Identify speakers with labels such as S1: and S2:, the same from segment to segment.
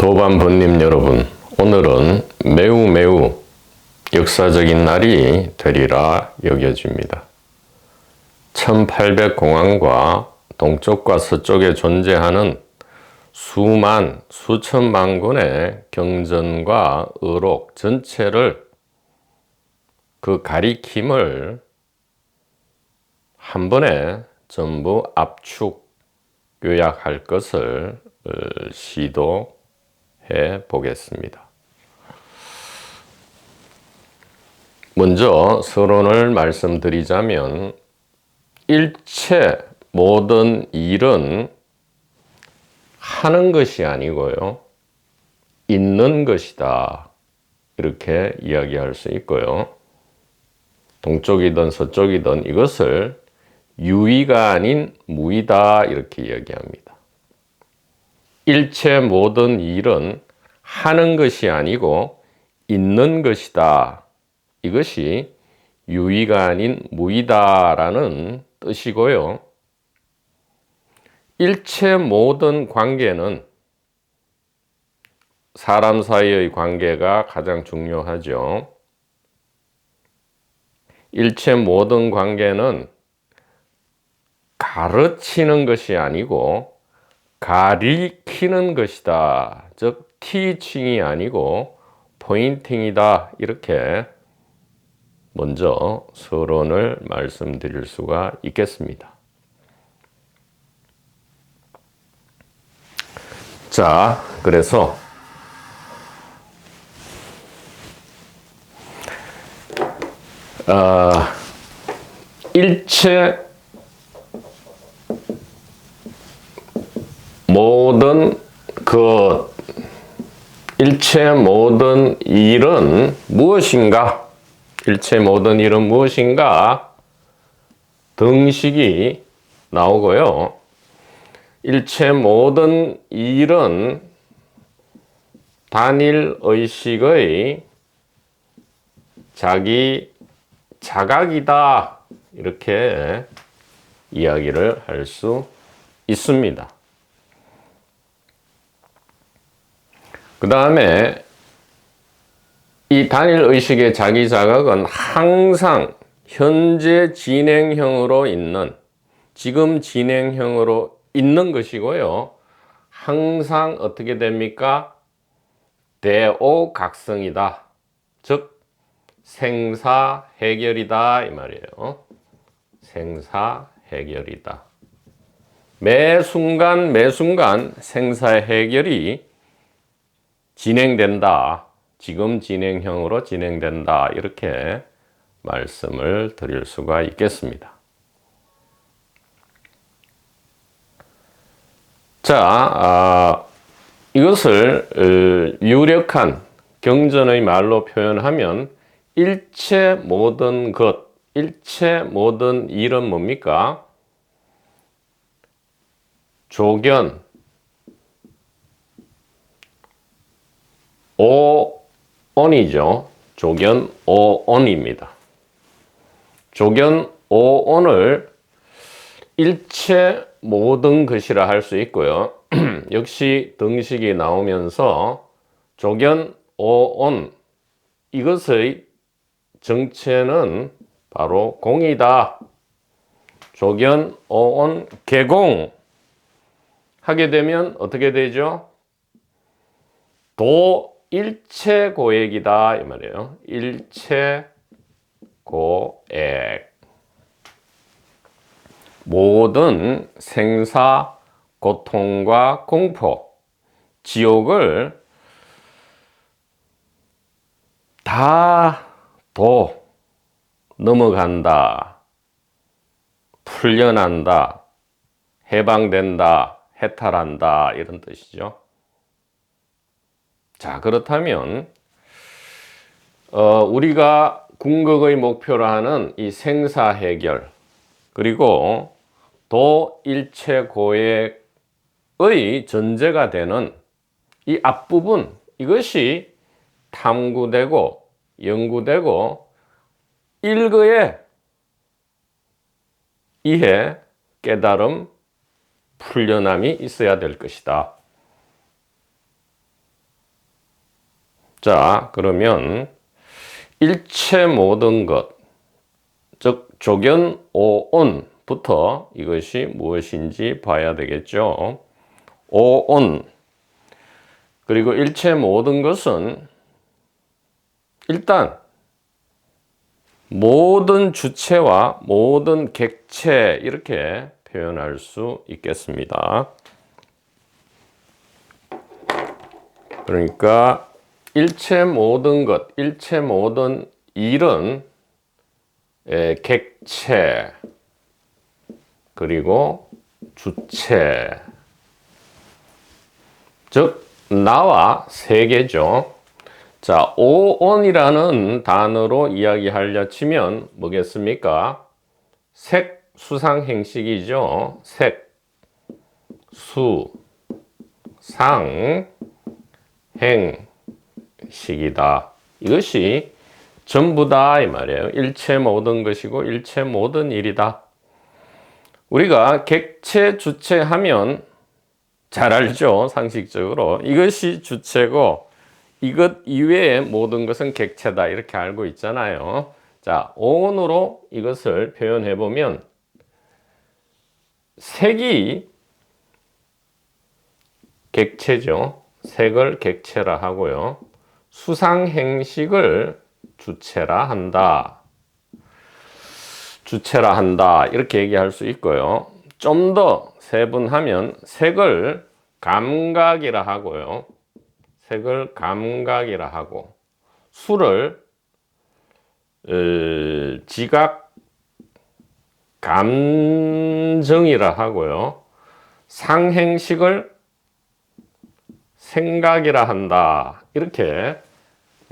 S1: 도반부님 여러분, 오늘은 매우 역사적인 날이 되리라 여겨집니다. 1800공항과 동쪽과 서쪽에 존재하는 수천만 군의 경전과 의록 전체를 그 가리킴을 한 번에 전부 압축 요약할 것을 시도해 보겠습니다. 먼저 서론을 말씀드리자면, 일체 모든 일은 하는 것이 아니고요, 있는 것이다, 이렇게 이야기할 수 있고요. 동쪽이든 서쪽이든 이것을 유의가 아닌 무의다, 이렇게 이야기합니다. 일체 모든 일은 하는 것이 아니고 있는 것이다, 이것이 유의가 아닌 무의다라는 뜻이고요. 일체 모든 관계는, 사람 사이의 관계가 가장 중요하죠. 일체 모든 관계는 가르치는 것이 아니고 가리키는 것이다. 즉 티칭이 아니고 포인팅이다, 이렇게 먼저 서론을 말씀드릴 수가 있겠습니다. 자, 그래서 일체 모든 일체 모든 일은 무엇인가? 일체 모든 일은 무엇인가? 등식이 나오고요. 일체 모든 일은 단일 의식의 자기 자각이다, 이렇게 이야기를 할 수 있습니다. 그 다음에 이 단일 의식의 자기 자각은 항상 현재 진행형으로 있는, 지금 진행형으로 있는 것이고요. 항상 어떻게 됩니까? 대오각성이다. 즉 생사해결이다, 이 말이에요. 생사해결이다. 매 순간 생사해결이 진행된다. 지금 진행형으로 진행된다, 이렇게 말씀을 드릴 수가 있겠습니다. 자, 이것을 유력한 경전의 말로 표현하면 일체 모든 것, 일체 모든 일은 뭡니까? 조견, 오온이죠. 조견 오온입니다. 조견 오온을 일체 모든 것이라 할 수 있고요. 역시 등식이 나오면서 조견 오온, 이것의 정체는 바로 공이다. 조견 오온 개공 하게 되면 어떻게 되죠? 도 일체 고액이다, 이 말이에요. 일체 고액. 모든 생사, 고통과 공포, 지옥을 다 넘어간다, 풀려난다, 해방된다, 해탈한다, 이런 뜻이죠. 자, 그렇다면 우리가 궁극의 목표로 하는 이 생사해결, 그리고 도일체고액의 전제가 되는 이 앞부분, 이것이 탐구되고 연구되고 일거에 이해, 깨달음, 풀려남이 있어야 될 것이다. 자, 그러면 일체 모든 것, 즉 조견 오온부터 이것이 무엇인지 봐야 되겠죠. 오온, 그리고 일체 모든 것은 일단 모든 주체와 모든 객체 이렇게 표현할 수 있겠습니다. 그러니까 일체 모든 것, 일체 모든 일은 객체 그리고 주체, 즉 나와 세계죠. 자, 오온이라는 단어로 이야기하려 치면 뭐겠습니까? 색, 수상 행식이죠. 색, 수, 상, 행식이다. 이것이 전부다 이 말이에요. 일체 모든 것이고 일체 모든 일이다. 우리가 객체, 주체 하면 잘 알죠. 상식적으로 이것이 주체고 이것 이외의 모든 것은 객체다 이렇게 알고 있잖아요. 자, 오온으로 이것을 표현해 보면 색이 객체죠. 색을 객체라 하고요. 수상행식을 주체라 한다. 주체라 한다. 이렇게 얘기할 수 있고요. 좀 더 세분하면 색을 감각이라 하고요. 색을 감각이라 하고, 수를 지각 감정이라 하고요. 상행식을 생각이라 한다. 이렇게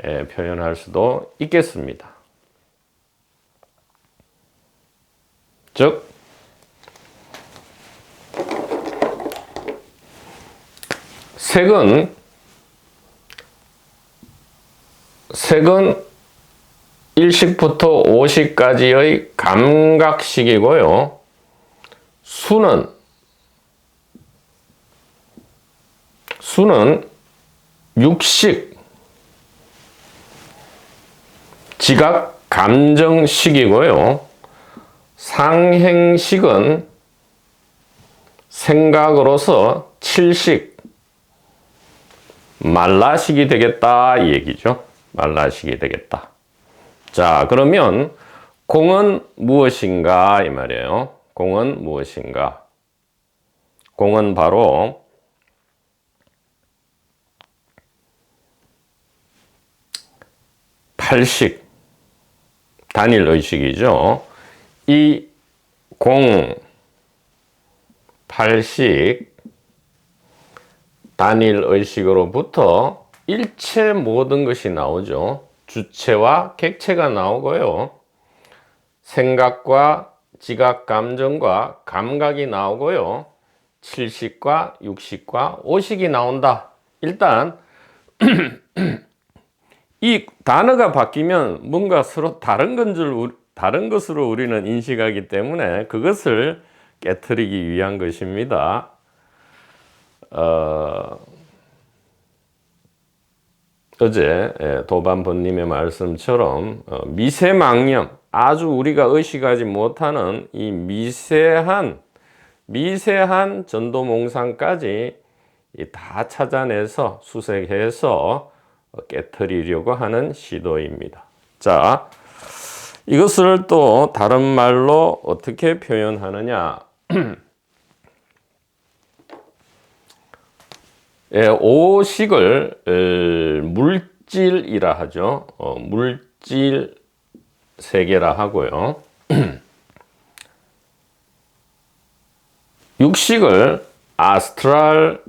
S1: 표현할 수도 있겠습니다. 즉 색은 1식부터 5식까지의 감각식이고요. 수는 육식, 지각 감정식이고요. 상행식은 생각으로서 7식, 말라식이 되겠다 이 얘기죠. 말라식이 되겠다. 자, 그러면 공은 무엇인가 이 말이에요. 공은 무엇인가? 공은 바로 팔식, 단일 의식이죠. 이 공, 팔식, 단일 의식으로부터 일체 모든 것이 나오죠. 주체와 객체가 나오고요. 생각과 지각, 감정과 감각이 나오고요. 7식과 6식과 5식이 나온다. 일단 이 단어가 바뀌면 뭔가 서로 다른 것으로 우리는 인식하기 때문에 그것을 깨트리기 위한 것입니다. 어제 도반번님의 말씀처럼 미세망념, 아주 우리가 의식하지 못하는 이 미세한 전도몽상까지 다 찾아내서 수색해서 깨트리려고 하는 시도입니다. 자, 이것을 또 다른 말로 어떻게 표현하느냐? 오식을 물질이라 하죠. 물질 세계라 하고요. 육식을 아스트랄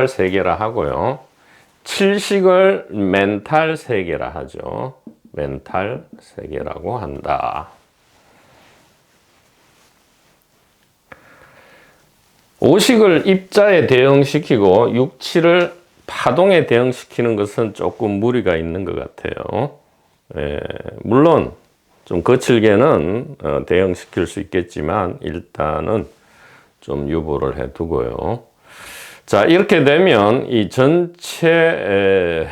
S1: 세계라 하고요. 칠식을 멘탈 세계라 하죠. 멘탈 세계라고 한다. 오식을 입자에 대응시키고 육칠을 파동에 대응시키는 것은 조금 무리가 있는 것 같아요. 물론 좀 거칠게는 대응시킬 수 있겠지만 일단은 좀 유보를 해두고요. 자, 이렇게 되면 이 전체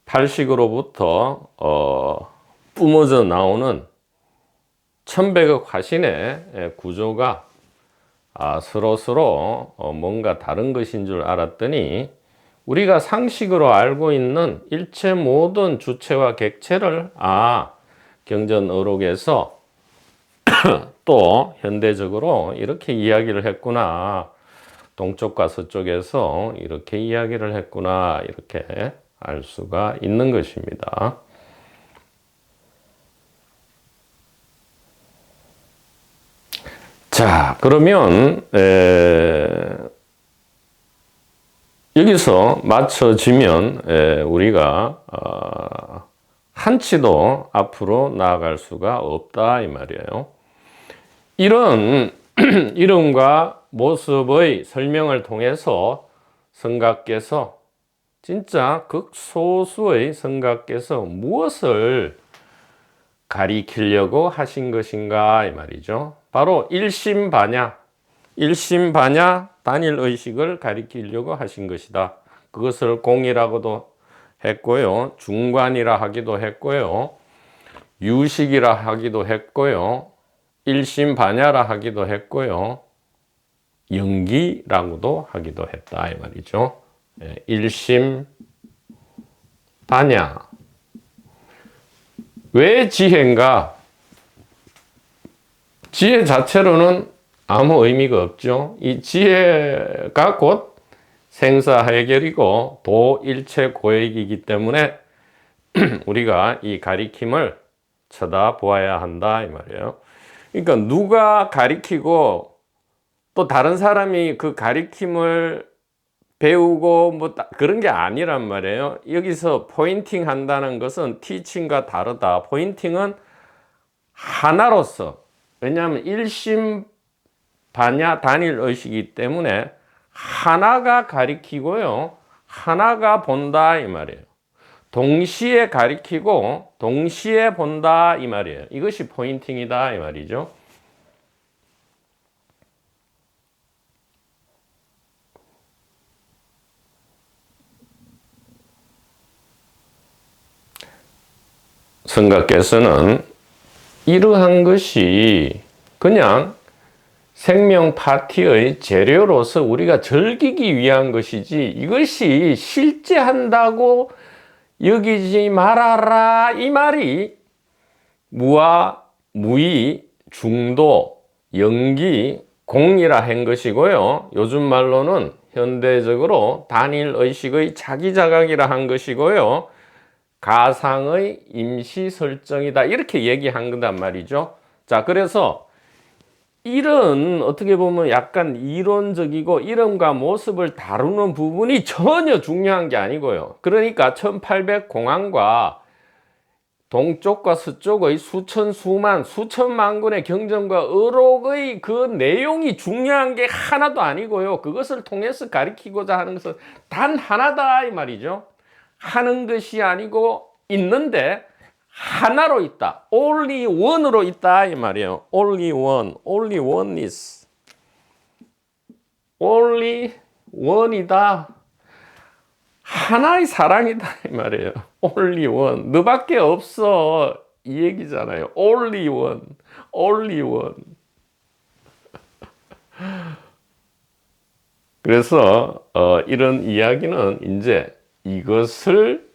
S1: 팔식으로부터 뿜어져 나오는 천백억 화신의 구조가 서로 뭔가 다른 것인 줄 알았더니 우리가 상식으로 알고 있는 일체 모든 주체와 객체를 경전어록에서 또 현대적으로 이렇게 이야기를 했구나. 동쪽과 서쪽에서 이렇게 이야기를 했구나. 이렇게 알 수가 있는 것입니다. 자, 그러면 여기서 맞춰지면 우리가 한치도 앞으로 나아갈 수가 없다 이 말이에요. 이런 이름과 모습의 설명을 통해서 성각께서 진짜 극소수의 성각께서 무엇을 가리키려고 하신 것인가 이 말이죠. 바로 일심반야 단일의식을 가리키려고 하신 것이다. 그것을 공이라고도 했고요, 중관이라 하기도 했고요, 유식이라 하기도 했고요, 일심반야라 하기도 했고요, 영기라고도 하기도 했다 이 말이죠. 일심반야. 왜 지혜인가? 지혜 자체로는 아무 의미가 없죠. 이 지혜가 곧 생사해결이고 도일체고액이기 때문에 우리가 이 가리킴을 쳐다보아야 한다 이 말이에요. 그러니까 누가 가리키고 또 다른 사람이 그 가리킴을 배우고 뭐 그런 게 아니란 말이에요. 여기서 포인팅 한다는 것은 티칭과 다르다. 포인팅은 하나로서, 왜냐하면 일심반야 단일의식이기 때문에 하나가 가리키고요, 하나가 본다 이 말이에요. 동시에 가리키고 동시에 본다 이 말이에요. 이것이 포인팅이다 이 말이죠. 성각께서는 이러한 것이 그냥 생명 파티의 재료로서 우리가 즐기기 위한 것이지 이것이 실제 한다고 여기지 말아라 이 말이 무아, 무의, 중도, 영기, 공이라 한 것이고요, 요즘 말로는 현대적으로 단일의식의 자기자각이라 한 것이고요, 가상의 임시 설정이다 이렇게 얘기한 거단 말이죠. 자, 그래서 이런 어떻게 보면 약간 이론적이고 이름과 모습을 다루는 부분이 전혀 중요한 게 아니고요. 그러니까 1800공안과 동쪽과 서쪽의 수천 수만 수천만 군의 경전과 어록의 그 내용이 중요한 게 하나도 아니고요, 그것을 통해서 가리키고자 하는 것은 단 하나다 이 말이죠. 하는 것이 아니고 있는데 하나로 있다. only one으로 있다 이 말이에요. only one, only oneness. only one이다. 하나의 사랑이다 이 말이에요. only one. 너밖에 없어 이 얘기잖아요. only one, only one. 그래서 이런 이야기는 이제 이것을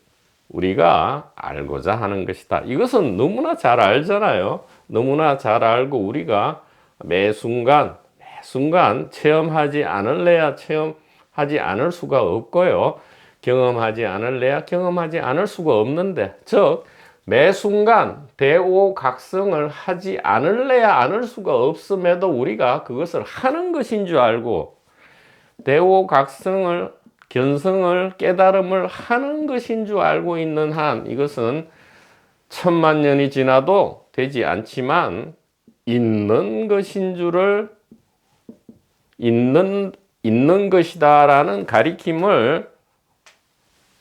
S1: 우리가 알고자 하는 것이다. 이것은 너무나 잘 알잖아요. 너무나 잘 알고 우리가 매 순간 체험하지 않을래야 체험하지 않을 수가 없고요, 경험하지 않을래야 경험하지 않을 수가 없는데, 즉 매 순간 대오각성을 하지 않을래야 않을 수가 없음에도 우리가 그것을 하는 것인 줄 알고 대오각성을 견성을 깨달음을 하는 것인 줄 알고 있는 한 이것은 천만 년이 지나도 되지 않지만 있는 것인 줄을 있는 것이다라는 가리킴을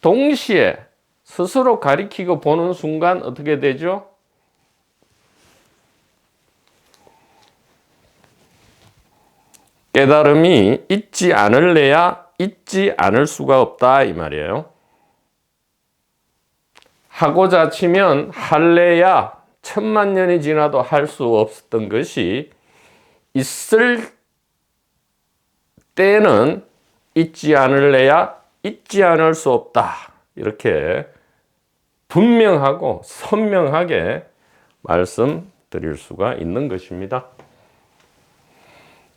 S1: 동시에 스스로 가리키고 보는 순간 어떻게 되죠? 깨달음이 있지 않을래야 있지 않을 수가 없다 이 말이에요. 하고자 치면 할래야 천만 년이 지나도 할 수 없었던 것이 있을 때는 있지 않을래야 있지 않을 수 없다. 이렇게 분명하고 선명하게 말씀드릴 수가 있는 것입니다.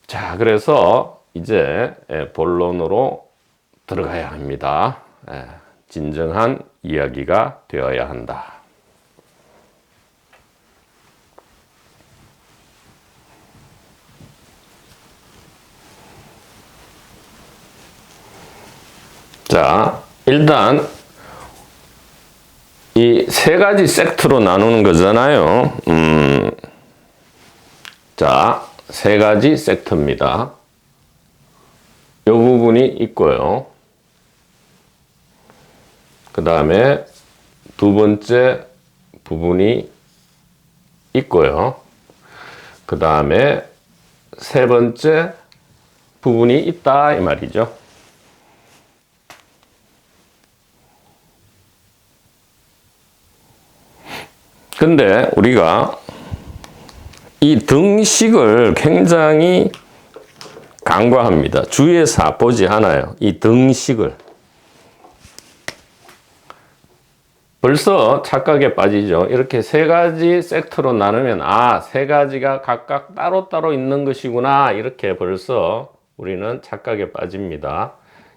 S1: 자, 그래서 이제 본론으로 들어가야 합니다. 진정한 이야기가 되어야 한다. 자, 일단 이 세 가지 섹트로 나누는 거잖아요. 자, 세 가지 섹트입니다. 이 부분이 있고요. 그 다음에 두 번째 부분이 있고요. 그 다음에 세 번째 부분이 있다 이 말이죠. 근데 우리가 이 등식을 굉장히 간과합니다. 주의해서 보지 않아요. 이 등식을. 벌써 착각에 빠지죠. 이렇게 세 가지 섹트로 나누면 세 가지가 각각 따로따로 있는 것이구나. 이렇게 벌써 우리는 착각에 빠집니다.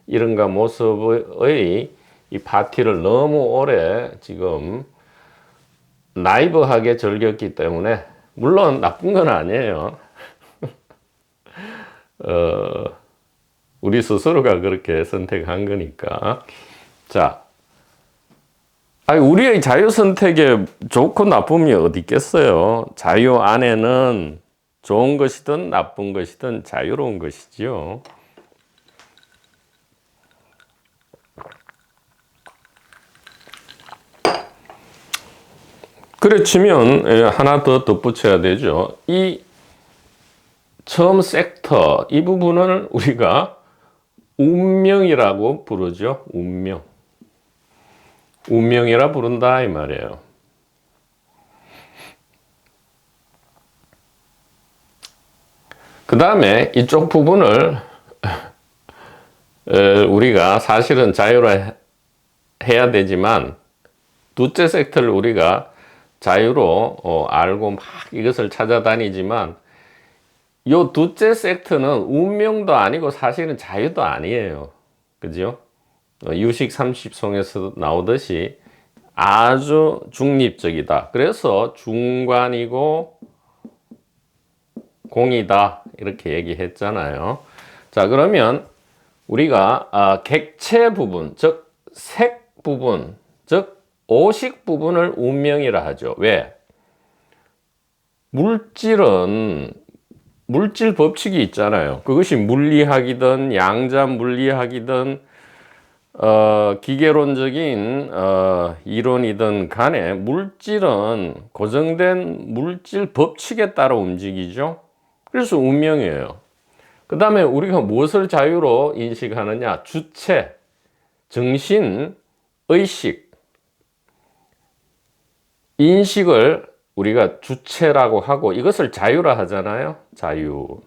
S1: 이름과 모습의 이 파티를 너무 오래 지금 나이브하게 즐겼기 때문에, 물론 나쁜 건 아니에요. 우리 스스로가 그렇게 선택한 거니까. 자, 우리의 자유 선택에 좋고 나쁨이 어디 있겠어요? 자유 안에는 좋은 것이든 나쁜 것이든 자유로운 것이지요. 그래 치면 하나 더 덧붙여야 되죠. 이 처음 섹터, 이 부분을 우리가 운명이라고 부르죠. 운명. 운명이라 부른다 이 말이에요. 그 다음에 이쪽 부분을 우리가 사실은 자유로 해야 되지만, 두째 섹터를 우리가 자유로 알고 막 이것을 찾아다니지만, 요 두째 섹터는 운명도 아니고 사실은 자유도 아니에요. 그죠? 유식 30송에서 나오듯이 아주 중립적이다. 그래서 중관이고 공이다. 이렇게 얘기했잖아요. 자, 그러면 우리가 객체 부분, 즉 색 부분, 즉 오식 부분을 운명이라 하죠. 왜? 물질은 물질 법칙이 있잖아요. 그것이 물리학이든 양자 물리학이든 기계론적인 이론이든 간에 물질은 고정된 물질 법칙에 따라 움직이죠. 그래서 운명이에요. 그 다음에 우리가 무엇을 자유로 인식하느냐? 주체, 정신, 의식, 인식을 우리가 주체라고 하고 이것을 자유라 하잖아요. 자유.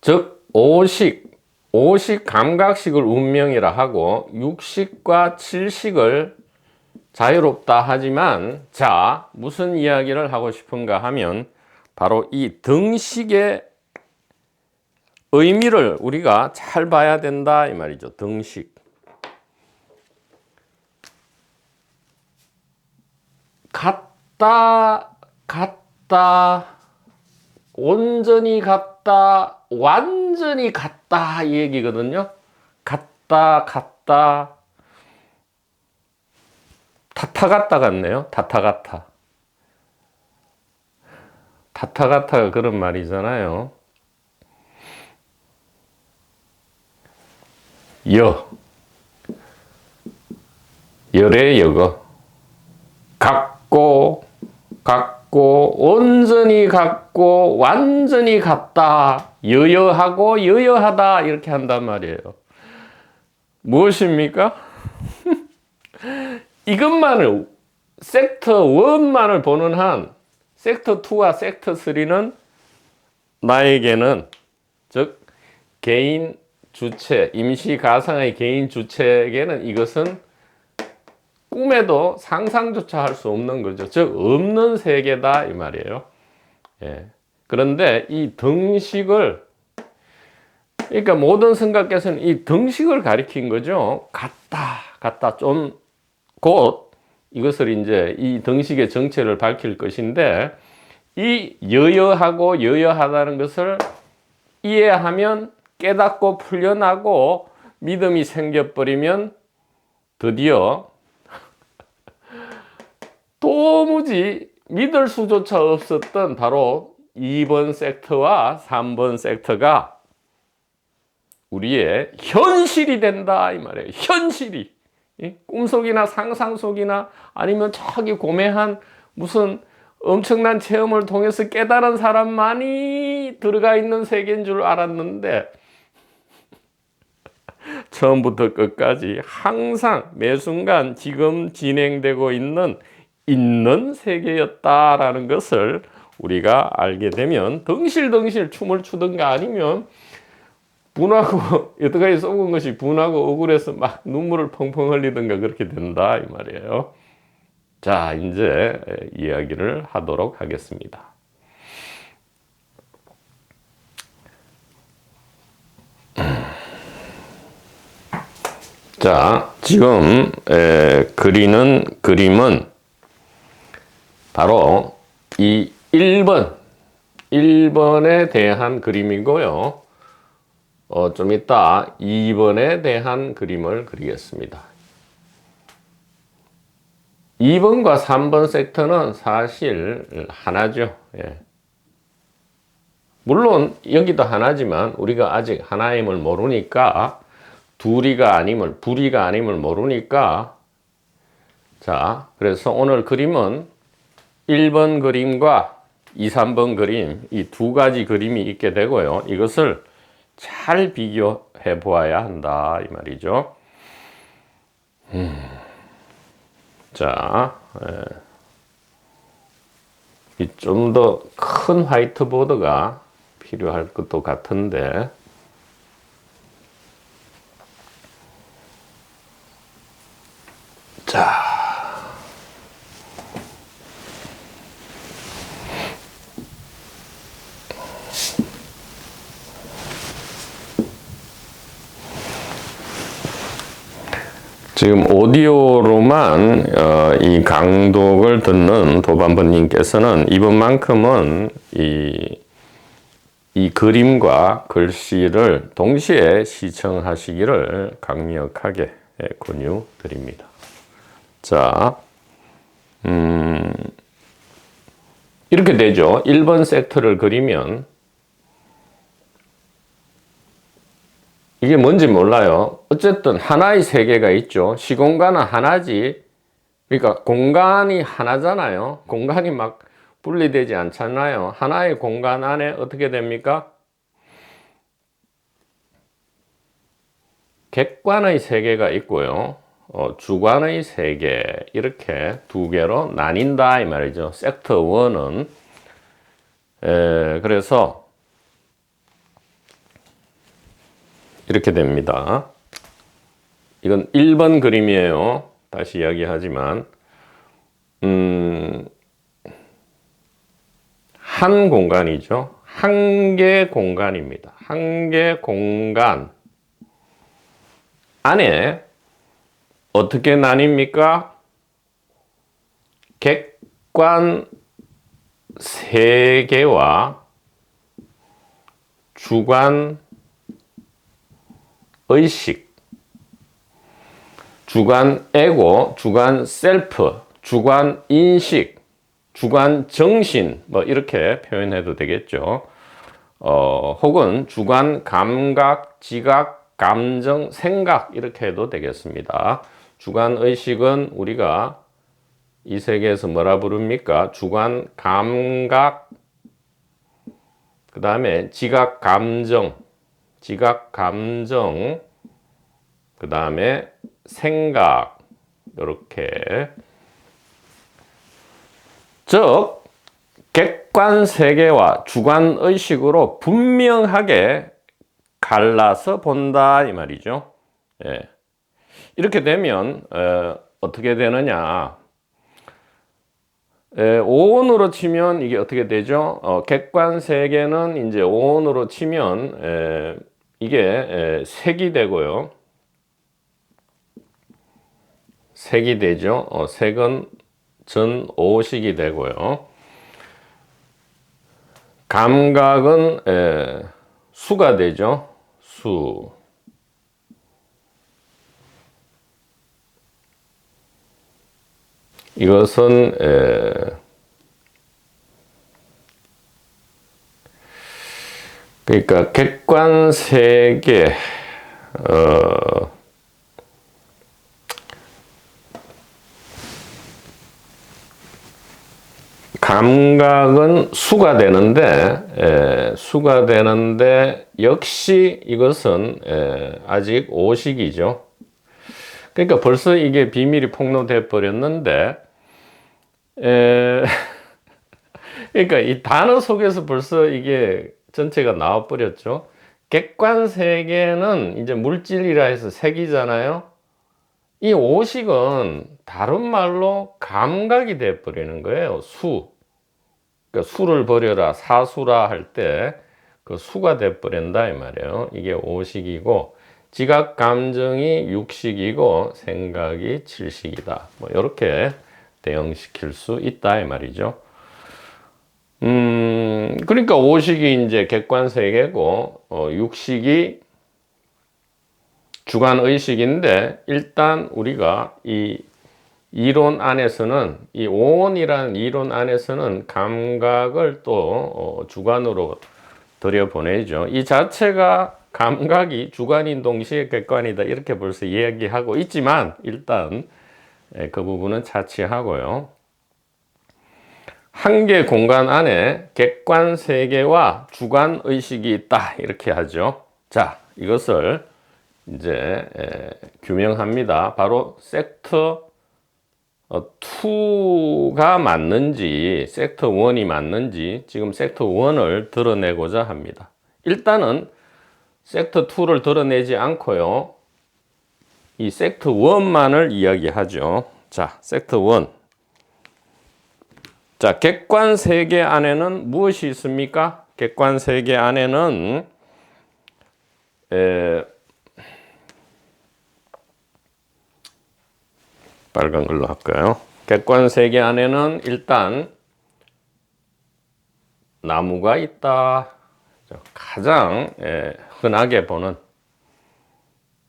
S1: 즉 오식 감각식을 운명이라 하고 육식과 칠식을 자유롭다 하지만, 자, 무슨 이야기를 하고 싶은가 하면 바로 이 등식의 의미를 우리가 잘 봐야 된다 이 말이죠. 등식. 같다, 온전히 같다, 완전히 같다 이 얘기거든요. 같다. 타타같다 같네요. 타타같아. 타타같아가 그런 말이잖아요. 열의 여거. 같고 같고 온전히 같고 완전히 같다. 여여하고 여여하다 이렇게 한단 말이에요. 무엇입니까? 이것만을 섹터 1만을 보는 한 섹터 2와 섹터 3는 나에게는 즉 개인 주체, 임시 가상의 개인 주체에게는 이것은 꿈에도 상상조차 할 수 없는 거죠. 즉 없는 세계다 이 말이에요. 예. 그런데 이 등식을 그러니까 모든 성가께서는 이 등식을 가리킨 거죠. 같다 좀 곧 이것을 이제 이 등식의 정체를 밝힐 것인데 이 여여하고 여여하다는 것을 이해하면 깨닫고 풀려나고 믿음이 생겨버리면 드디어 도무지 믿을 수조차 없었던 바로 2번 섹터와 3번 섹터가 우리의 현실이 된다 이 말이에요. 현실이 꿈속이나 상상 속이나 아니면 저기 고매한 무슨 엄청난 체험을 통해서 깨달은 사람만이 들어가 있는 세계인 줄 알았는데 처음부터 끝까지 항상 매 순간 지금 진행되고 있는 세계였다라는 것을 우리가 알게 되면 덩실덩실 춤을 추든가 아니면 분하고 여태까지 썩은 것이 분하고 억울해서 막 눈물을 펑펑 흘리든가 그렇게 된다 이 말이에요. 자, 이제 이야기를 하도록 하겠습니다. 자, 지금 그리는 그림은 바로 이 1번에 대한 그림이고요. 좀 이따 2번에 대한 그림을 그리겠습니다. 2번과 3번 섹터는 사실 하나죠. 예. 물론 여기도 하나지만 우리가 아직 하나임을 모르니까 불이가 아님을 모르니까 자, 그래서 오늘 그림은 1번 그림과 2, 3번 그림 이 두 가지 그림이 있게 되고요. 이것을 잘 비교해 보아야 한다 이 말이죠. 자, 좀 더 큰 화이트보드가 필요할 것도 같은데 자, 지금 오디오로만 이 강독을 듣는 도반번님께서는 이번만큼은 이 그림과 글씨를 동시에 시청하시기를 강력하게 권유드립니다. 자, 이렇게 되죠. 1번 섹터를 그리면 이게 뭔지 몰라요. 어쨌든 하나의 세계가 있죠. 시공간은 하나지. 그러니까 공간이 하나잖아요. 공간이 막 분리되지 않잖아요. 하나의 공간 안에 어떻게 됩니까? 객관의 세계가 있고요. 주관의 세계 이렇게 두 개로 나뉜다 이 말이죠. 섹터 1은 그래서 이렇게 됩니다. 이건 1번 그림이에요. 다시 이야기하지만 한 공간이죠. 한 개 공간입니다. 한 개 공간 안에 어떻게 나뉩니까? 객관 세계와 주관 의식, 주관 에고, 주관 셀프, 주관 인식, 주관 정신 뭐 이렇게 표현해도 되겠죠. 혹은 주관 감각, 지각, 감정, 생각 이렇게 해도 되겠습니다. 주관 의식은 우리가 이 세계에서 뭐라 부릅니까? 주관, 감각, 그 다음에 지각, 감정, 그 다음에 생각, 이렇게. 즉, 객관 세계와 주관 의식으로 분명하게 갈라서 본다 이 말이죠. 예. 이렇게 되면 어떻게 되느냐? 오온으로 치면 이게 어떻게 되죠? 객관 세계는 이제 오온으로 치면 이게 색이 되고요. 색이 되죠. 색은 전오식이 되고요. 감각은 수가 되죠. 수. 이것은 그러니까 객관 세계 감각은 수가 되는데 역시 이것은 아직 오식이죠. 그러니까 벌써 이게 비밀이 폭로돼 버렸는데 그러니까 이 단어 속에서 벌써 이게 전체가 나와 버렸죠. 객관 세계는 이제 물질이라 해서 색이잖아요. 이 오식은 다른 말로 감각이 돼 버리는 거예요. 수. 그러니까 수를 버려라, 사수라 할 때 그 수가 돼 버린다 이 말이에요. 이게 오식이고, 지각 감정이 육식이고 생각이 칠식이다. 뭐 이렇게 대응시킬 수 있다 이 말이죠. 그러니까 오식이 이제 객관 세계고 육식이 주관 의식인데, 일단 우리가 이 이론 안에서는, 이 오온이라는 이론 안에서는 감각을 또 주관으로 들여보내죠. 이 자체가 감각이 주관인 동시에 객관이다 이렇게 벌써 이야기하고 있지만, 일단 그 부분은 차치하고요. 한계 공간 안에 객관 세계와 주관 의식이 있다 이렇게 하죠. 자, 이것을 이제 규명합니다. 바로 섹터 2가 맞는지 섹터 1이 맞는지 지금 섹터 1을 드러내고자 합니다. 일단은 섹터 2를 드러내지 않고요, 이 섹터 1만을 이야기하죠. 자, 섹터 1. 자, 객관 세계 안에는 무엇이 있습니까? 객관 세계 안에는 빨간 걸로 할까요? 객관 세계 안에는 일단 나무가 있다. 가장 흔하게 보는,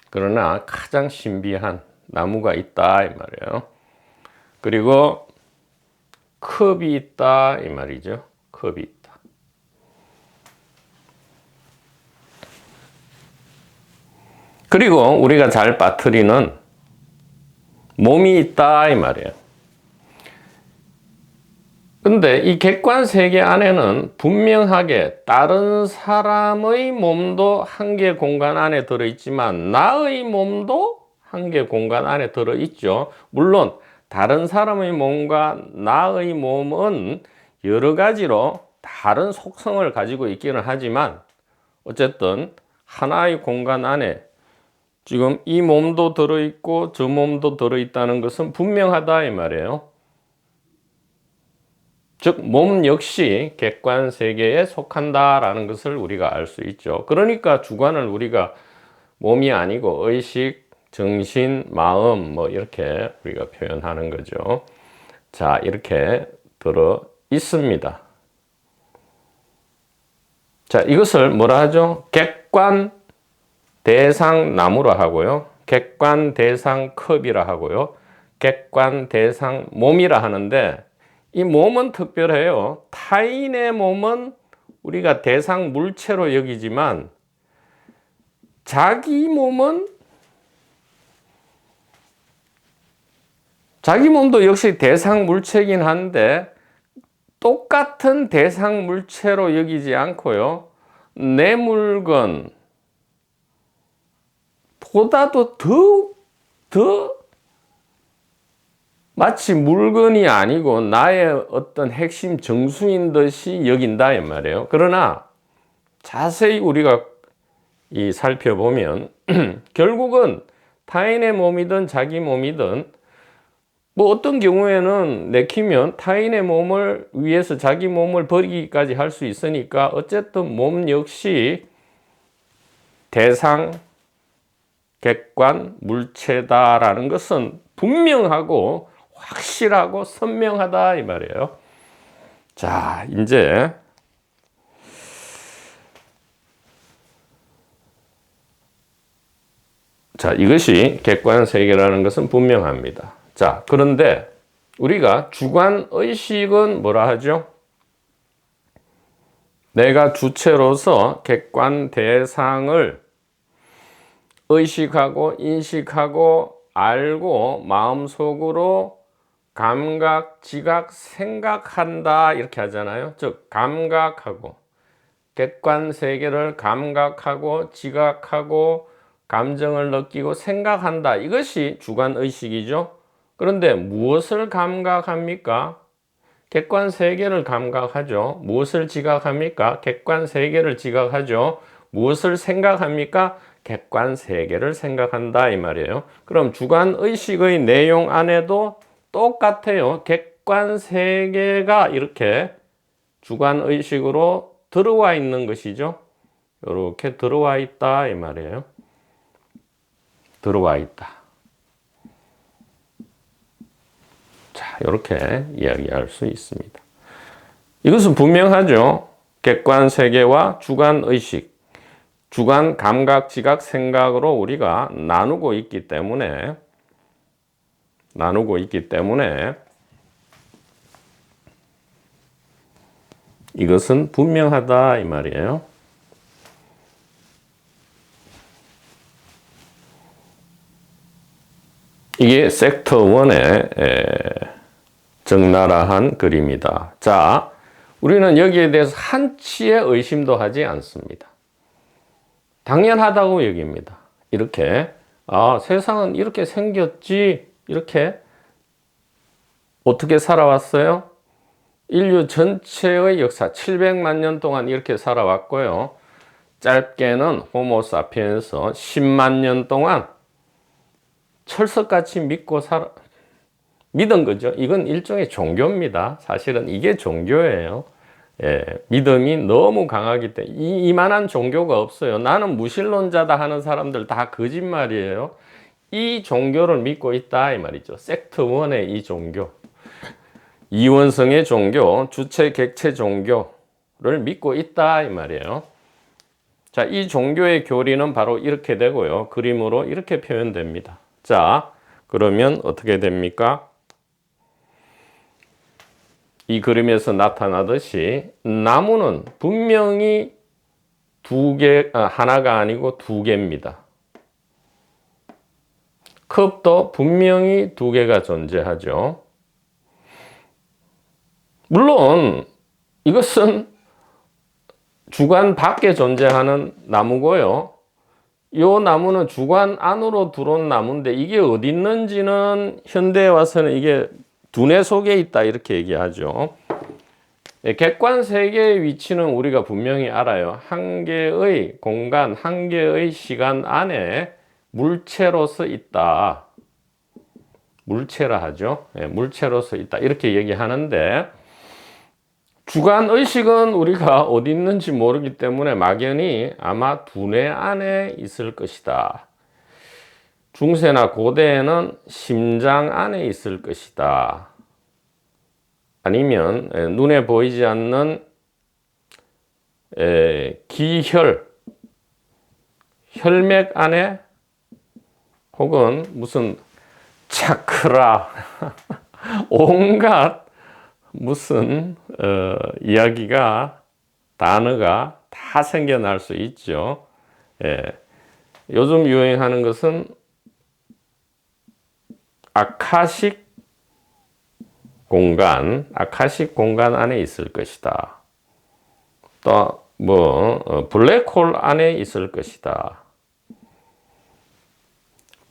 S1: 그러나 가장 신비한 나무가 있다 이 말이에요. 그리고 컵이 있다 이 말이죠. 컵이 있다. 그리고 우리가 잘 빠뜨리는 몸이 있다 이 말이에요. 근데 이 객관 세계 안에는 분명하게 다른 사람의 몸도 한계 공간 안에 들어있지만 나의 몸도 한계 공간 안에 들어있죠. 물론 다른 사람의 몸과 나의 몸은 여러 가지로 다른 속성을 가지고 있기는 하지만, 어쨌든 하나의 공간 안에 지금 이 몸도 들어있고 저 몸도 들어있다는 것은 분명하다 이 말이에요. 즉, 몸 역시 객관 세계에 속한다라는 것을 우리가 알 수 있죠. 그러니까 주관을 우리가 몸이 아니고 의식, 정신, 마음 뭐 이렇게 우리가 표현하는 거죠. 자, 이렇게 들어 있습니다. 자, 이것을 뭐라 하죠? 객관 대상 나무라 하고요. 객관 대상 컵이라 하고요. 객관 대상 몸이라 하는데, 이 몸은 특별해요. 타인의 몸은 우리가 대상 물체로 여기지만 자기 몸은 자기 몸도 역시 대상 물체이긴 한데 똑같은 대상 물체로 여기지 않고요. 내 물건 보다도 더 마치 물건이 아니고 나의 어떤 핵심 정수인 듯이 여긴다 이 말이에요. 그러나 자세히 우리가 살펴보면 결국은 타인의 몸이든 자기 몸이든 뭐 어떤 경우에는 내키면 타인의 몸을 위해서 자기 몸을 버리기까지 할 수 있으니까 어쨌든 몸 역시 대상, 객관, 물체다라는 것은 분명하고 확실하고 선명하다 이 말이에요. 자, 이제 이것이 객관세계라는 것은 분명합니다. 자, 그런데 우리가 주관의식은 뭐라 하죠? 내가 주체로서 객관 대상을 의식하고 인식하고 알고 마음속으로 감각, 지각, 생각한다 이렇게 하잖아요. 즉 감각하고 객관 세계를 감각하고 지각하고 감정을 느끼고 생각한다. 이것이 주관의식이죠. 그런데 무엇을 감각합니까? 객관 세계를 감각하죠. 무엇을 지각합니까? 객관 세계를 지각하죠. 무엇을 생각합니까? 객관 세계를 생각한다 이 말이에요. 그럼 주관의식의 내용 안에도 똑같아요. 객관 세계가 이렇게 주관의식으로 들어와 있는 것이죠. 이렇게 들어와 있다 이 말이에요. 들어와 있다. 자, 이렇게 이야기할 수 있습니다. 이것은 분명하죠. 객관 세계와 주관 의식, 주관 감각, 지각, 생각으로 우리가 나누고 있기 때문에 이것은 분명하다 이 말이에요. 이게 섹터 1의 적나라한 글입니다. 자, 우리는 여기에 대해서 한치의 의심도 하지 않습니다. 당연하다고 여깁니다. 이렇게 세상은 이렇게 생겼지, 이렇게 어떻게 살아왔어요? 인류 전체의 역사 700만 년 동안 이렇게 살아왔고요. 짧게는 호모사피엔스 10만 년 동안 철석같이 믿은 거죠. 이건 일종의 종교입니다. 사실은 이게 종교예요. 예, 믿음이 너무 강하기 때문에 이만한 종교가 없어요. 나는 무신론자다 하는 사람들 다 거짓말이에요. 이 종교를 믿고 있다 이 말이죠. 섹트 1의 이 종교, 이원성의 종교, 주체 객체 종교를 믿고 있다 이 말이에요. 자, 이 종교의 교리는 바로 이렇게 되고요. 그림으로 이렇게 표현됩니다. 자, 그러면 어떻게 됩니까? 이 그림에서 나타나듯이 나무는 분명히 하나가 아니고 두 개입니다. 컵도 분명히 두 개가 존재하죠. 물론 이것은 주관 밖에 존재하는 나무고요. 이 나무는 주관 안으로 들어온 나무인데 이게 어디 있는지는 현대에 와서는 이게 두뇌 속에 있다 이렇게 얘기하죠. 객관 세계의 위치는 우리가 분명히 알아요. 한 개의 공간, 한 개의 시간 안에 물체로서 있다. 물체라 하죠. 물체로서 있다 이렇게 얘기하는데 주관의식은 우리가 어디 있는지 모르기 때문에 막연히 아마 두뇌 안에 있을 것이다. 중세나 고대에는 심장 안에 있을 것이다. 아니면 눈에 보이지 않는 혈맥 안에 혹은 무슨 차크라 온갖 무슨 이야기가 단어가 다 생겨날 수 있죠. 요즘 유행하는 것은 아카식 공간, 아카식 공간 안에 있을 것이다. 또 블랙홀 안에 있을 것이다.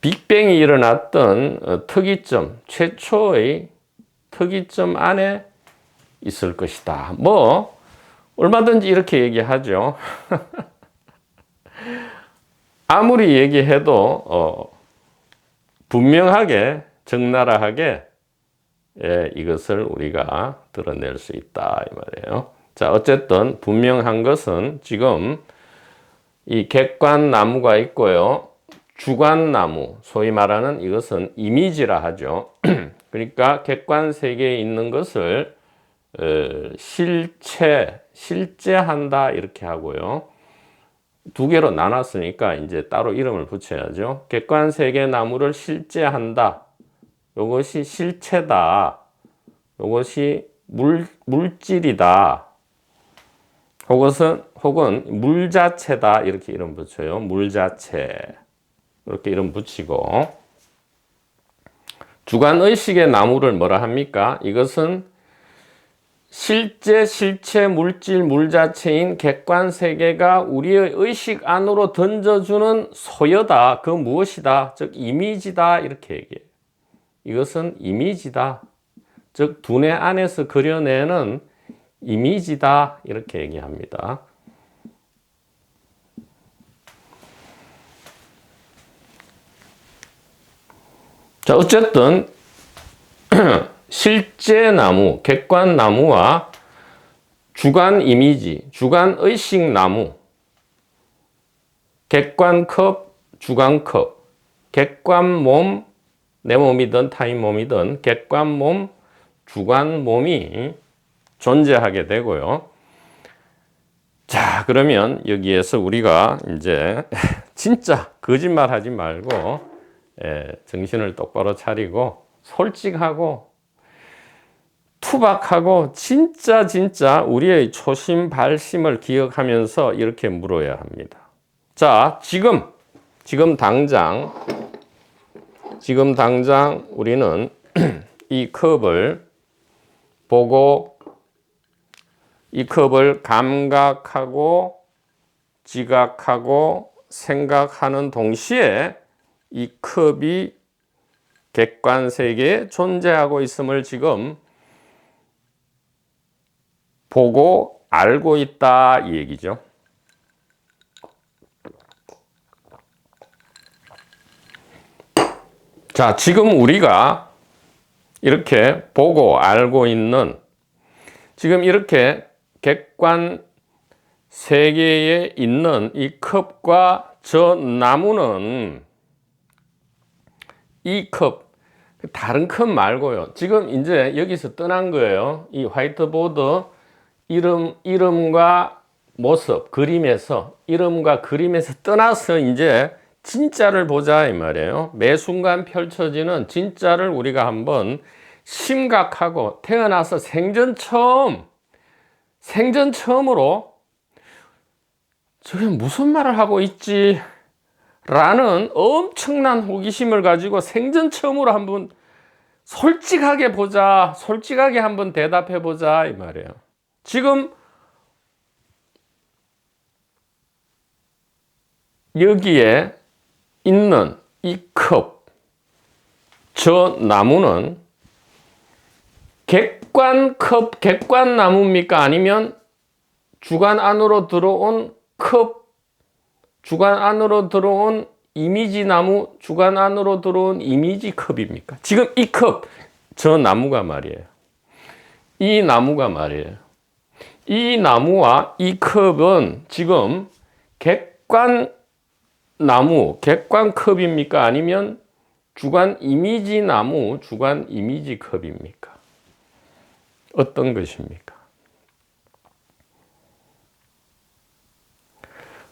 S1: 빅뱅이 일어났던 특이점, 최초의 특이점 안에 있을 것이다. 얼마든지 이렇게 얘기하죠. 아무리 얘기해도 분명하게 적나라하게 이것을 우리가 드러낼 수 있다 이 말이에요. 자, 어쨌든 분명한 것은 지금 이 객관나무가 있고요. 주관나무, 소위 말하는 이것은 이미지라 하죠. 그러니까 객관 세계에 있는 것을 실제한다 이렇게 하고요. 두 개로 나눴으니까 이제 따로 이름을 붙여야죠. 객관 세계 나무를 실제한다. 이것이 실체다. 이것이 물질이다. 혹은 물 자체다. 이렇게 이름 붙여요. 물 자체. 이렇게 이름 붙이고. 주관의식의 나무를 뭐라 합니까? 이것은 실체, 물질, 물 자체인 객관 세계가 우리의 의식 안으로 던져주는 소여다. 그 무엇이다? 즉 이미지다. 이렇게 얘기해요. 이것은 이미지다. 즉 두뇌 안에서 그려내는 이미지다. 이렇게 얘기합니다. 자, 어쨌든 실제 나무, 객관 나무와 주관 이미지, 주관 의식 나무, 객관 컵, 주관 컵, 객관 몸, 내 몸이든 타인 몸이든 객관 몸, 주관 몸이 존재하게 되고요. 자, 그러면 여기에서 우리가 이제 진짜 거짓말 하지 말고 정신을 똑바로 차리고 솔직하고 투박하고 진짜 우리의 초심 발심을 기억하면서 이렇게 물어야 합니다. 자, 지금 당장 우리는 이 컵을 보고 이 컵을 감각하고 지각하고 생각하는 동시에 이 컵이 객관 세계에 존재하고 있음을 지금 보고 알고 있다 이 얘기죠. 자, 지금 우리가 이렇게 보고 알고 있는 지금 이렇게 객관 세계에 있는 이 컵과 저 나무는 이 컵, 다른 컵 말고요. 지금 이제 여기서 떠난 거예요. 이 화이트보드 이름과 모습, 이름과 그림에서 떠나서 이제 진짜를 보자 이 말이에요. 매 순간 펼쳐지는 진짜를 우리가 한번 심각하고 태어나서 생전 처음으로 저게 무슨 말을 하고 있지? 라는 엄청난 호기심을 가지고 생전 처음으로 한번 솔직하게 보자, 솔직하게 한번 대답해 보자 이 말이에요. 지금 여기에 있는 이 컵, 저 나무는 객관 나무입니까? 아니면 주관 안으로 들어온 컵, 주관 안으로 들어온 이미지 나무, 주관 안으로 들어온 이미지 컵입니까? 지금 이 컵, 저 나무가 말이에요. 이 나무가 말이에요. 이 나무와 이 컵은 지금 객관 나무, 객관 컵입니까? 아니면 주관 이미지 나무, 주관 이미지 컵입니까? 어떤 것입니까?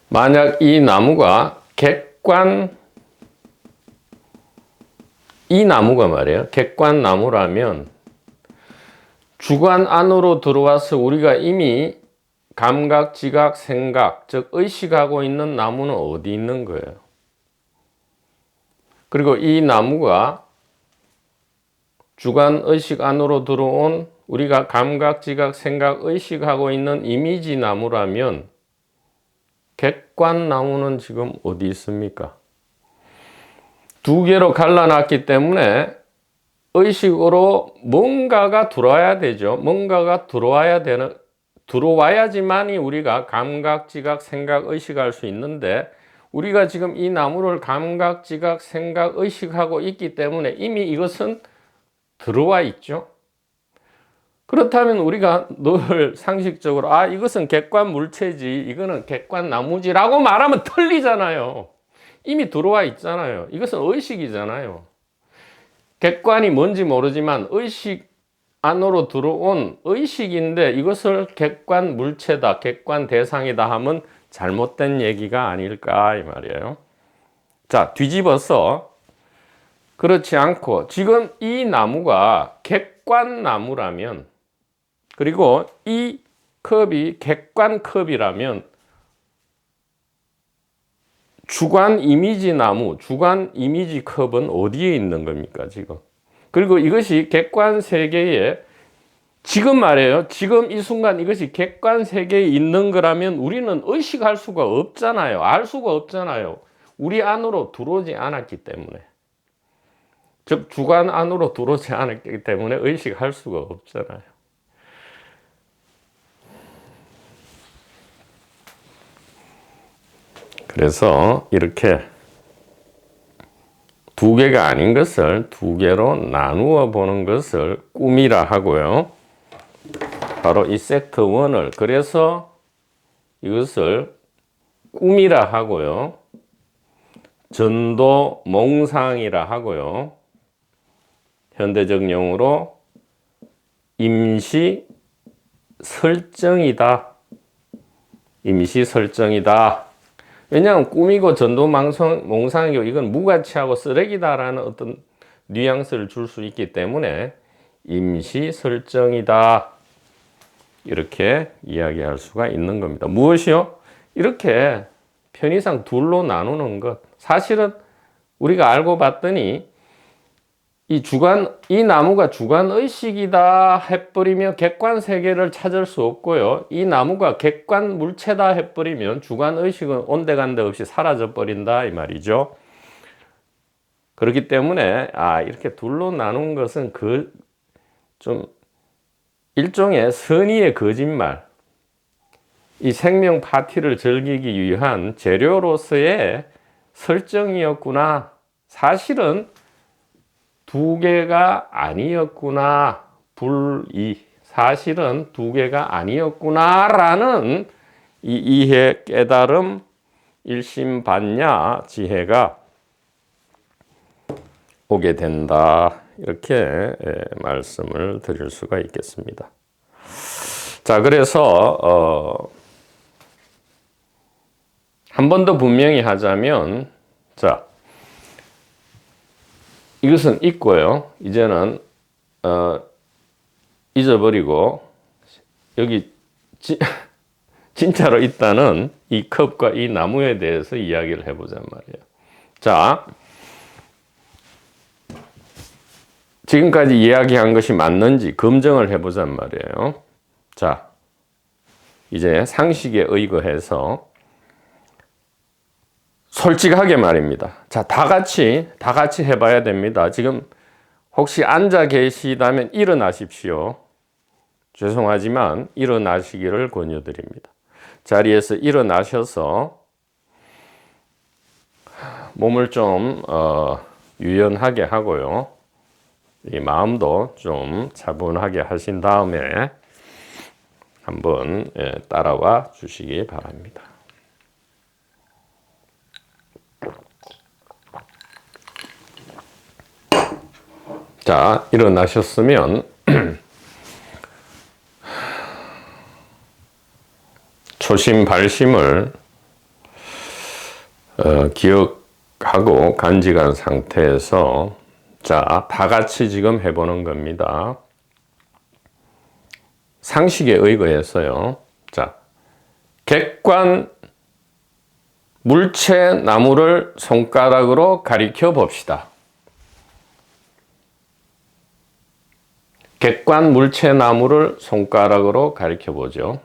S1: 만약 이 나무가 이 나무가 말이에요. 객관 나무라면 주관 안으로 들어와서 우리가 이미 감각, 지각, 생각, 즉 의식하고 있는 나무는 어디 있는 거예요? 그리고 이 나무가 주관 의식 안으로 들어온 우리가 감각, 지각, 생각, 의식하고 있는 이미지 나무라면 객관 나무는 지금 어디 있습니까? 두 개로 갈라놨기 때문에 의식으로 뭔가가 들어와야 되죠. 뭔가가 들어와야지만이 우리가 감각, 지각, 생각, 의식할 수 있는데 우리가 지금 이 나무를 감각, 지각, 생각, 의식하고 있기 때문에 이미 이것은 들어와 있죠. 그렇다면 우리가 늘 상식적으로 이것은 객관 물체지, 이거는 객관 나무지라고 말하면 틀리잖아요. 이미 들어와 있잖아요. 이것은 의식이잖아요. 객관이 뭔지 모르지만 의식 안으로 들어온 의식인데 이것을 객관 물체다, 객관 대상이다 하면 잘못된 얘기가 아닐까 이 말이에요. 자, 뒤집어서 그렇지 않고 지금 이 나무가 객관 나무라면, 그리고 이 컵이 객관 컵이라면 주관 이미지 나무, 주관 이미지 컵은 어디에 있는 겁니까, 지금? 그리고 이것이 객관 세계에, 지금 말이에요. 지금 이 순간 이것이 객관 세계에 있는 거라면 우리는 의식할 수가 없잖아요. 알 수가 없잖아요. 우리 안으로 들어오지 않았기 때문에. 즉, 주관 안으로 들어오지 않았기 때문에 의식할 수가 없잖아요. 그래서 이렇게 두 개가 아닌 것을 두 개로 나누어 보는 것을 꿈이라 하고요. 바로 이 섹트 1을, 그래서 이것을 꿈이라 하고요. 전도 몽상이라 하고요. 현대적 용어로 임시 설정이다. 임시 설정이다. 왜냐하면 꿈이고 전도 몽상이고 이건 무가치하고 쓰레기다라는 어떤 뉘앙스를 줄 수 있기 때문에 임시 설정이다. 이렇게 이야기할 수가 있는 겁니다. 무엇이요? 이렇게 편의상 둘로 나누는 것. 사실은 우리가 알고 봤더니 이 나무가 주관 의식이다 해버리면 객관 세계를 찾을 수 없고요. 이 나무가 객관 물체다 해버리면 주관 의식은 온데간데 없이 사라져 버린다 이 말이죠. 그렇기 때문에 이렇게 둘로 나눈 것은 좀 일종의 선의의 거짓말, 이 생명 파티를 즐기기 위한 재료로서의 설정이었구나. 사실은 두 개가 아니었구나. 사실은 두 개가 아니었구나라는 이 이해, 깨달음, 일심반야 지혜가 오게 된다. 이렇게 말씀을 드릴 수가 있겠습니다. 자, 그래서 한 번 더 분명히 하자면, 자, 이것은 있고요. 이제는 잊어버리고 여기 진짜로 있다는 이 컵과 이 나무에 대해서 이야기를 해보자 말이에요. 자, 지금까지 이야기한 것이 맞는지 검증을 해보자 말이에요. 자, 이제 상식에 의거해서 솔직하게 말입니다. 자, 다 같이 해봐야 됩니다. 지금 혹시 앉아 계시다면 일어나십시오. 죄송하지만 일어나시기를 권유드립니다. 자리에서 일어나셔서 몸을 좀 유연하게 하고요. 이 마음도 좀 차분하게 하신 다음에 한번 따라와 주시기 바랍니다. 자, 일어나셨으면 초심 발심을 기억하고 간직한 상태에서 자, 다 같이 지금 해보는 겁니다. 상식에 의거해서요. 자, 객관 물체 나무를 손가락으로 가리켜 봅시다. 객관 물체 나무를 손가락으로 가리켜 보죠.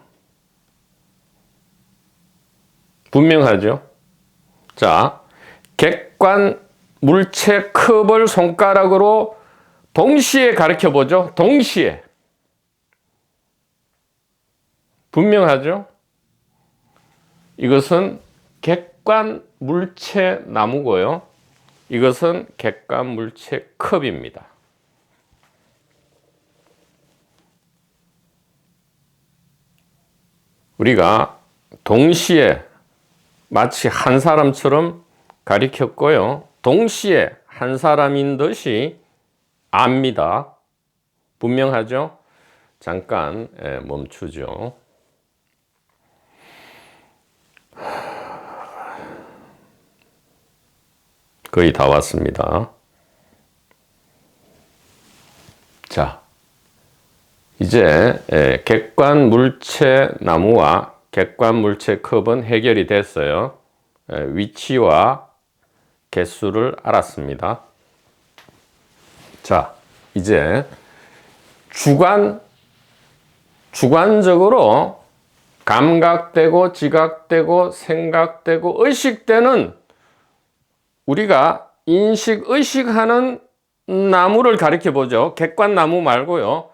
S1: 분명하죠? 자, 객관 물체 컵을 손가락으로 동시에 가리켜 보죠. 동시에. 분명하죠? 이것은 객관 물체 나무고요. 이것은 객관 물체 컵입니다. 우리가 동시에 마치 한 사람처럼 가리켰고요. 동시에 한 사람인 듯이 압니다. 분명하죠? 잠깐 멈추죠. 거의 다 왔습니다. 자, 이제 객관 물체 나무와 객관 물체 컵은 해결이 됐어요. 위치와 개수를 알았습니다. 자, 이제 주관적으로 감각되고 지각되고 생각되고 의식되는 우리가 의식하는 나무를 가리켜 보죠. 객관 나무 말고요.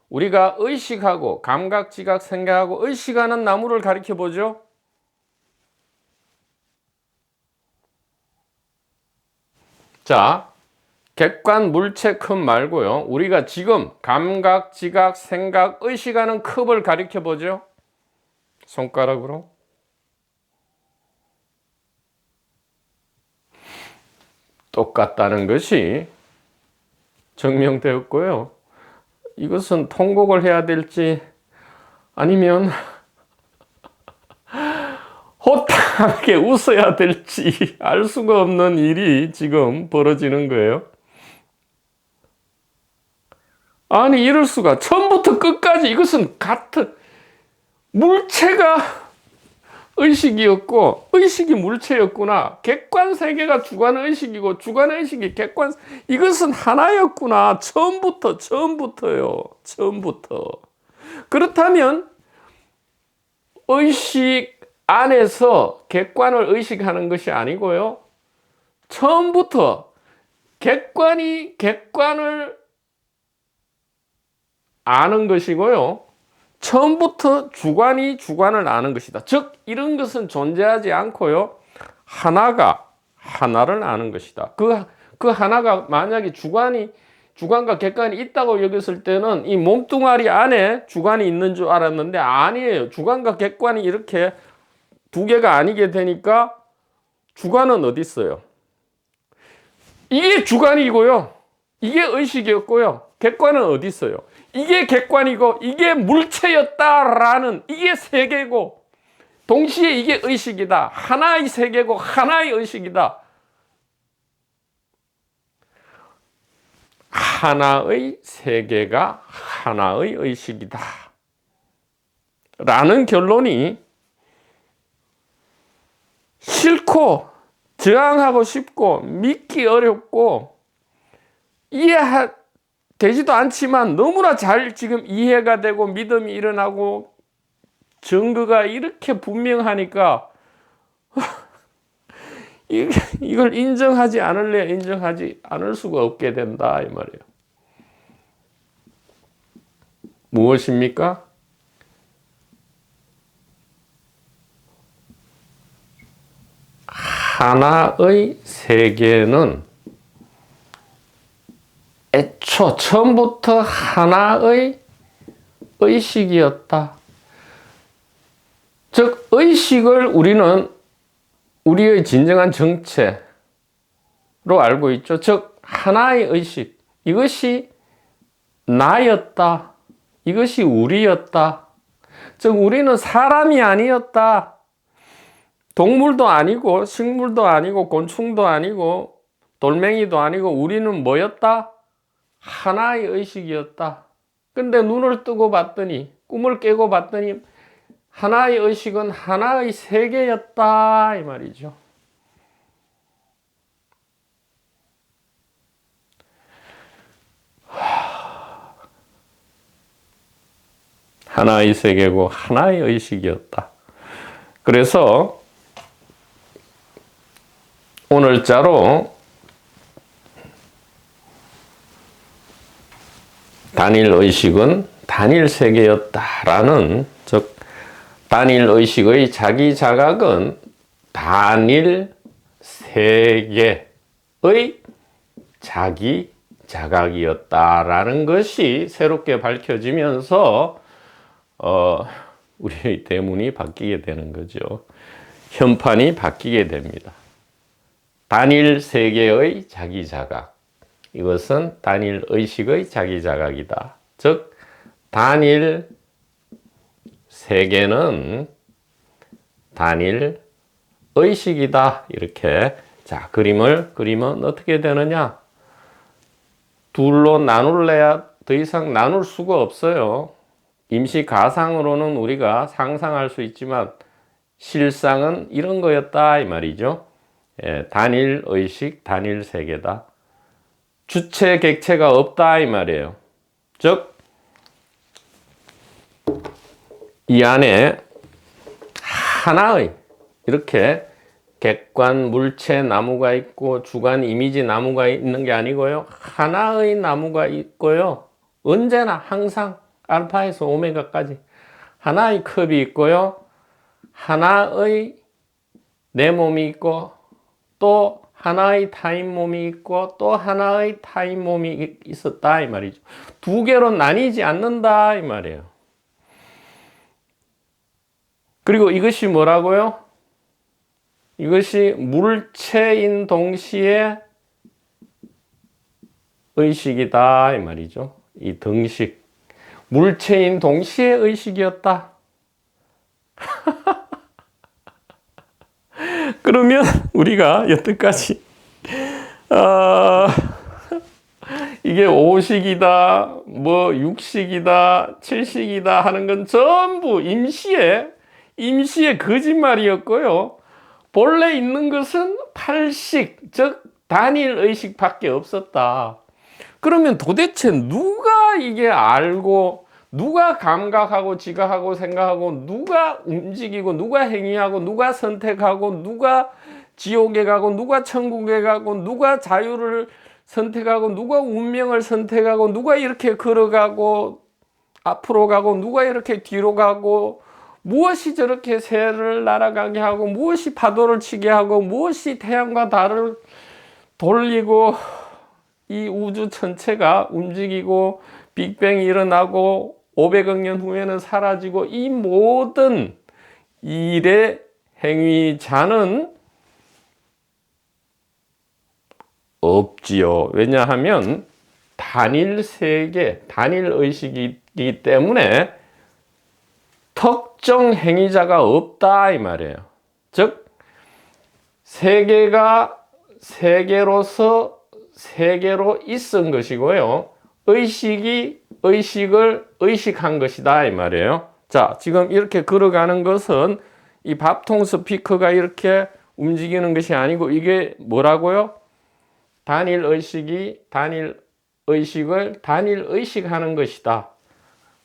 S1: 우리가 의식하고 감각, 지각, 생각하고 의식하는 나무를 가리켜 보죠. 자, 객관 물체 컵 말고요. 우리가 지금 감각, 지각, 생각, 의식하는 컵을 가리켜 보죠. 손가락으로. 똑같다는 것이 증명되었고요. 이것은 통곡을 해야 될지 아니면 호탕하게 웃어야 될지 알 수가 없는 일이 지금 벌어지는 거예요. 아니, 이럴 수가. 처음부터 끝까지 이것은 같은 물체가 의식이었고 의식이 물체였구나. 객관 세계가 주관 의식이고 주관 의식이 객관, 이것은 하나였구나. 처음부터요. 처음부터. 그렇다면 의식 안에서 객관을 의식하는 것이 아니고요. 처음부터 객관이 객관을 아는 것이고요. 처음부터 주관이 주관을 아는 것이다. 즉, 이런 것은 존재하지 않고요. 하나가 하나를 아는 것이다. 그 하나가 만약에 주관과 객관이 있다고 여겼을 때는 이 몸뚱아리 안에 주관이 있는 줄 알았는데 아니에요. 주관과 객관이 이렇게 두 개가 아니게 되니까 주관은 어디 있어요? 이게 주관이고요. 이게 의식이었고요. 객관은 어디 있어요? 이게 객관이고 이게 물체였다라는 이게 세계고 동시에 이게 의식이다. 하나의 세계고 하나의 의식이다. 하나의 세계가 하나의 의식이다. 라는 결론이 싫고 저항하고 싶고 믿기 어렵고 이해되지도 않지만 너무나 잘 지금 이해가 되고 믿음이 일어나고 증거가 이렇게 분명하니까 이걸 인정하지 않을래 인정하지 않을 수가 없게 된다 이 말이에요. 무엇입니까? 하나의 세계는 애초 처음부터 하나의 의식이었다. 즉 의식을 우리는 우리의 진정한 정체로 알고 있죠. 즉 하나의 의식, 이것이 나였다. 이것이 우리였다. 즉 우리는 사람이 아니었다. 동물도 아니고 식물도 아니고 곤충도 아니고 돌멩이도 아니고 우리는 뭐였다? 하나의 의식이었다. 근데 눈을 뜨고 봤더니 꿈을 깨고 봤더니 하나의 의식은 하나의 세계였다 이 말이죠. 하나의 세계고 하나의 의식이었다. 그래서 오늘자로 단일 의식은 단일 세계였다라는, 즉 단일 의식의 자기 자각은 단일 세계의 자기 자각이었다라는 것이 새롭게 밝혀지면서 우리의 대문이 바뀌게 되는 거죠. 현판이 바뀌게 됩니다. 단일 세계의 자기 자각, 이것은 단일 의식의 자기 자각이다. 즉 단일 세계는 단일 의식이다. 이렇게, 자, 그림을 그리면 어떻게 되느냐? 둘로 나눌래야 더 이상 나눌 수가 없어요. 임시 가상으로는 우리가 상상할 수 있지만 실상은 이런 거였다 이 말이죠. 단일 의식, 단일 세계다. 주체, 객체가 없다 이 말이에요. 즉 이 안에 하나의, 이렇게 객관 물체 나무가 있고 주관 이미지 나무가 있는 게 아니고요. 하나의 나무가 있고요. 언제나 항상 알파에서 오메가까지 하나의 컵이 있고요. 하나의 내 몸이 있고 또 하나의 타인 몸이 있고 또 하나의 타인 몸이 있었다 이 말이죠. 두 개로 나뉘지 않는다 이 말이에요. 그리고 이것이 뭐라고요? 이것이 물체인 동시에 의식이다 이 말이죠. 이 등식, 물체인 동시에 의식이었다. 그러면 우리가 여태까지 이게 5식이다, 뭐 6식이다, 7식이다 하는 건 전부 임시의 거짓말이었고요. 본래 있는 것은 8식, 즉 단일 의식밖에 없었다. 그러면 도대체 누가 이게 알고, 누가 감각하고 지각하고 생각하고, 누가 움직이고, 누가 행위하고, 누가 선택하고, 누가 지옥에 가고, 누가 천국에 가고, 누가 자유를 선택하고, 누가 운명을 선택하고, 누가 이렇게 걸어가고 앞으로 가고, 누가 이렇게 뒤로 가고, 무엇이 저렇게 새를 날아가게 하고, 무엇이 파도를 치게 하고, 무엇이 태양과 달을 돌리고, 이 우주 전체가 움직이고 빅뱅이 일어나고 500억 년 후에는 사라지고, 이 모든 일의 행위자는 없지요. 왜냐하면 단일 세계, 단일 의식이기 때문에 특정 행위자가 없다 이 말이에요. 즉 세계가 세계로서 세계로 있은 것이고요. 의식이 의식을 의식한 것이다 이 말이에요. 자, 지금 이렇게 걸어가는 것은 이 밥통 스피커가 이렇게 움직이는 것이 아니고, 이게 뭐라고요? 단일 의식이 단일 의식을 단일 의식하는 것이다.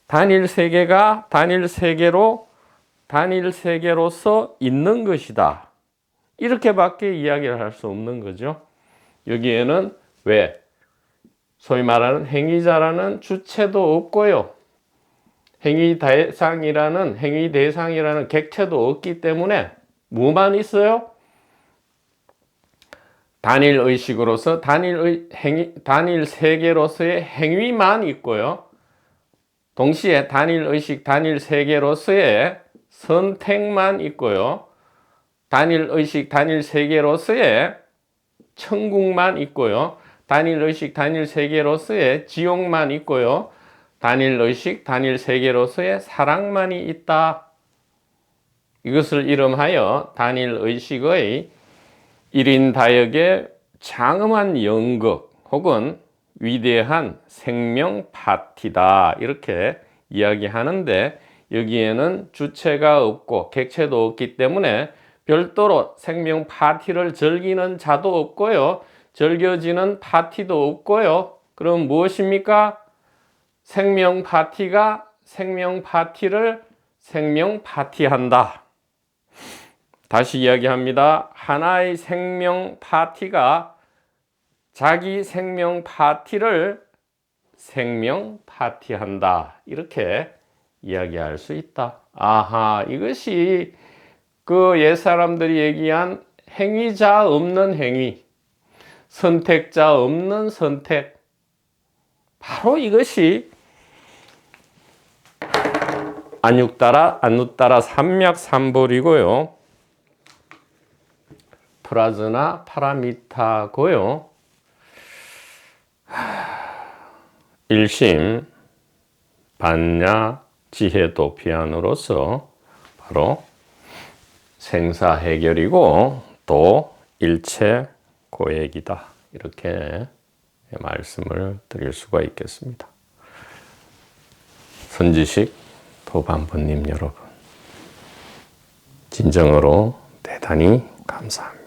S1: 단일 세계가 단일 세계로, 단일 세계로서 있는 것이다. 이렇게밖에 이야기를 할 수 없는 거죠. 여기에는 왜? 소위 말하는 행위자라는 주체도 없고요. 행위 대상이라는 객체도 없기 때문에 뭐만 있어요? 단일 의식으로서 단일 세계로서의 행위만 있고요. 동시에 단일 의식, 단일 세계로서의 선택만 있고요. 단일 의식, 단일 세계로서의 천국만 있고요. 단일 의식, 단일 세계로서의 지옥만 있고요. 단일 의식, 단일 세계로서의 사랑만이 있다. 이것을 이름하여 단일 의식의 1인 다역의 장엄한 연극 혹은 위대한 생명 파티다. 이렇게 이야기하는데, 여기에는 주체가 없고 객체도 없기 때문에 별도로 생명 파티를 즐기는 자도 없고요. 즐겨지는 파티도 없고요. 그럼 무엇입니까? 생명 파티가 생명 파티를 생명 파티한다. 다시 이야기합니다. 하나의 생명 파티가 자기 생명 파티를 생명 파티한다. 이렇게 이야기할 수 있다. 아하, 이것이 그 옛사람들이 얘기한 행위자 없는 행위, 선택자 없는 선택. 바로 이것이 안웃따라 삼맥삼볼이고요. 프라즈나 파라미타고요. 일심 반야 지혜도피안으로서 바로 생사 해결이고 또 일체 고액이다. 이렇게 말씀을 드릴 수가 있겠습니다. 선지식 도반부님 여러분, 진정으로 대단히 감사합니다.